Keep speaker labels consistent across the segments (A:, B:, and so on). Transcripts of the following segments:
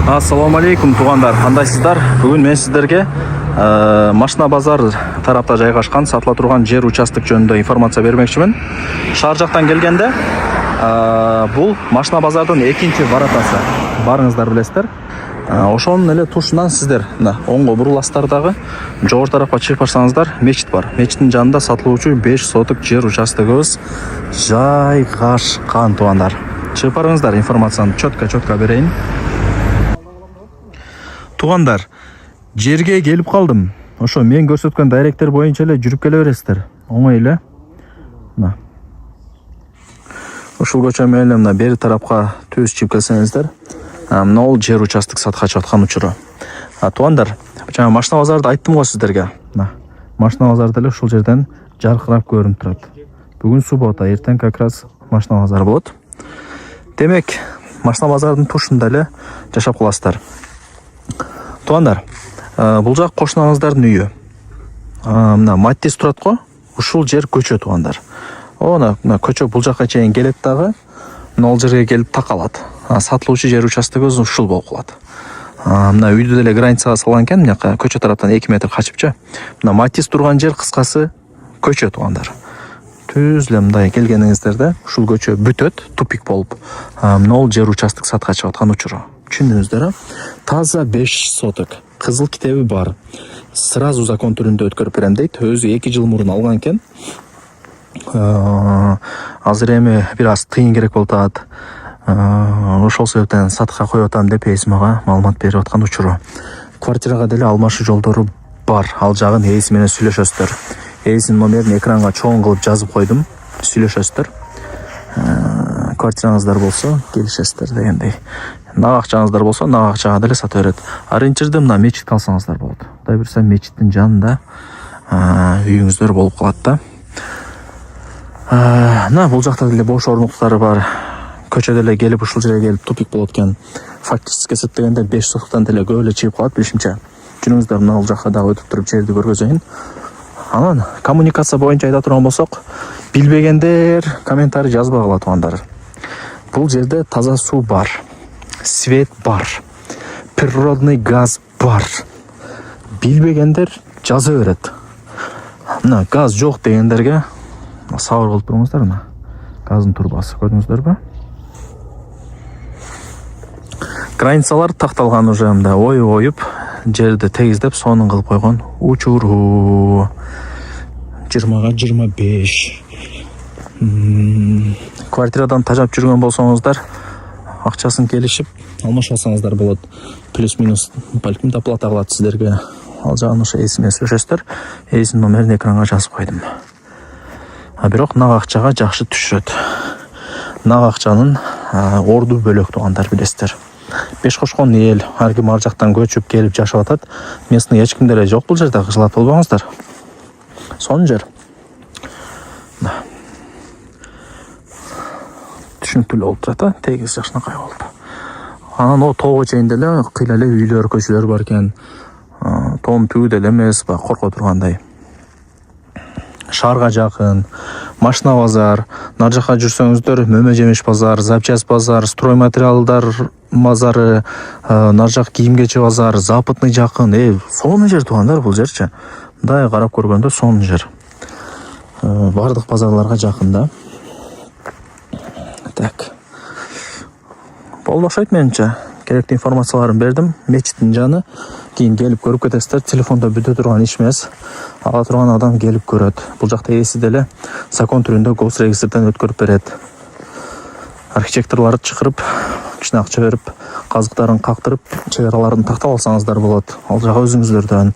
A: Ассаламу алейкум туғандар, қандайсыздар? Бүгін мен сіздерге машина базар тарапта жайғашқан сатыла тұрған жер участок жөнінде информация бермекшімін. Шар жақтан келгенде бұл машина базардың екінші варатасы. Барыңыздар білесіздер. Ошоның эле тушунан сіздер оңго буруластардағы жогору тарапка чыгып барсаңыздар мечит бар. Мечиттин жанында сатылуучу 5 соток жер участогыбыз жайгашкан туғандар. Чыгып барыңыздар, информацияны чөткө берейин. Туғандар, жерге келіп қалдым. Ошо мен көрсөткөн дайректер боюнча эле жүрүп келе бересиздер. Оңой эле. Ушул көчө менен мына бери тарапка төз чыгып келсеңиздер, мына ол жер участок сатка чыгып аткан учуру. Туғандар, жаңа машина базарды айттым го сиздерге. Машина базары деле ушул жерден жаркырап көрүнүп турат. Бүгүн суббота, эртең как раз машина базары болот. Демек, машина базардын тушунда эле жашап каласыздар. Туғандар, бұл жақ қошнаңыздардың үйі. Мына Маттис тұрат қо, ушул жер көчө туғандар. Мына көчө бұл жаққа чейин келет дағы, ол жерге келіп тақалады. Сатылуучу жер участогы ушул болуп калат. Мына үйдү деле границага салган экен, мына көчө тараптан 2 метр качыпчы. Мына Маттис турган жер кыскасы көчө туғандар. Түз эле мындай келгениңиздерде ушул көчө бүтөт, тупик болуп. Мына ол жер участок сатка чыгып аткан учуру. Түшүндүңүздөр, таза 5 соток. Кызыл китеби бар. Сразу закон түрүндө өткөрүп берем дейт. Өзү 2 жыл мурун алган экен. Азыр эми бир аз тыйын керек болуп атат. Ошол себептен сатка коюп атам деп эсимага маалымат берип аткан учуру. Квартирага деле алмашуу жолдору бар. Ал жагын ээси менен сүйлөшөсүздөр. Ээсинин номерин экранга чоң кылып жазып койдум. Сүйлөшөсүздөр. Квартираңыздар болсо келишесиздер дегендей. Нак акчаңыздар болсо нак акчага деле сата берет. Аренчирде мына мечит алсаңыздар болот. Кудай буйрса мечиттин жанында үйүңүздөр болуп калат да. Бул жакта деле бош орнуктары бар. Көчөдө эле келип ушул жерге келип тупик болот экен. Фактически эсептегенде 5 соттан деле көп эле чыгып калат билишимче. Жүрүңүздөр мына бул жакка дагы өтүп туруп жерди көргөзөйүн. Анан коммуникация боюнча айта турган болсок, билбегендер комментарий жазбагыла тугандар. Бул жерде таза суу бар. Свет бар, природный газ бар. Билбегендер жаза берет. Мына газ жок дегендерге сабыр кылып туруңуздар. Мына газдын турбасы көрдүңүздөрбү? Границалар такталган уже, мында оюп, жерди тегиздеп сонун кылып койгон. Учуру 20га 25. Квартирадан тажап жүргөн болсоңуздар, акчасын келишип алмашып алсаңыздар болот. Плюс-минус балким доплата кылат сиздерге. Ал жагын ошо эсиме сүйлөшөсүздөр. Эсинин номерин экранга жазып койдум. Бирок нак акчага жакшы түшүрөт. Нак акчанын орду бөлөк тугандар билесиздер. Беш кошкон эл, ар ким ар жактан көчүп келип жашап атат. Местный эч ким деле жок бул жерде, кыжылат болбоңуздар. Сонун жер. Түшүнүктүү болуп турат, тегиз жакшынакай болуп. Анан о тоого чейин деле кыйла эле үйлөр, көчөлөр бар экен. Тоом түгү деле эмес, корко тургандай. Шаарга жакын, машина базар, нар жака жүрсөңүздөр, мөмө жемиш базар, запчасть базар, строй материалдар базары, нар жак кийим-кечи базар, западный жакын. Сонун жер тугандар бул жерчи. Мындай карап көргөндө сонун жер. Бардык базарларга жакын да. Так. Болду окшойт менимче. Керектүү информацияларын бердим. Мечиттин жаны кийин келип көрүп кетесиздер. Телефондо бүтө турган иш эмес. Ала турган адам келип көрөт. Бул жакта ээси деле закон түрүндө госрегистрден өткөрүп берет. Архитекторлорду чакырып, кичине акча берип, казыктарын кактырып, чек араларын тактап алсаңыздар болот. Ал жагы өзүңүздөрдөн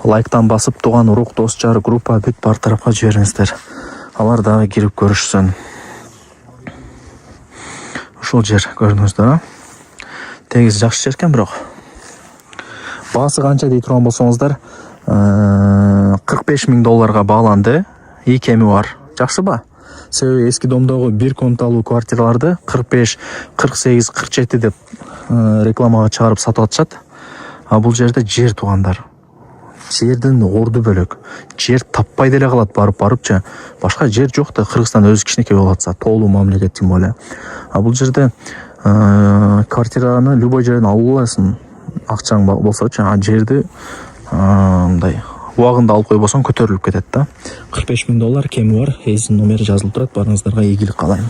A: лайктан басып туган урук, дос, жар, группа бүт бар тарапка жибериңиздер. Алар дагы кирип көрүшсүн. Ушул жер көрдүңүздөр, тегиз жакшы жер экен, бирок баасы канча дей турган болсоңуздар, $45,000 бааланды. Икеми бар. Жакшы ба? Себеби эски домдогу 1 комнаталуу квартираларды 45, 48, 47 деп рекламага чыгарып сатып атышат. Бул жерде жер тугандар. Жердин орду бөлөк. Жер таппай деле калат барыпчы. Башка жер жок да, Кыргызстан өзү кичинекей болуп атса, тоолуу мамлекет тим боле. Бул жерде квартираны любой жерден алып аласың. Акчаң болсочу, жерди мындай убагында алып койбосоң көтөрүлүп кетет да. $45,000 кеми бар. Эсин номери жазылып турат. Барыңыздарга ийгилик каалайм.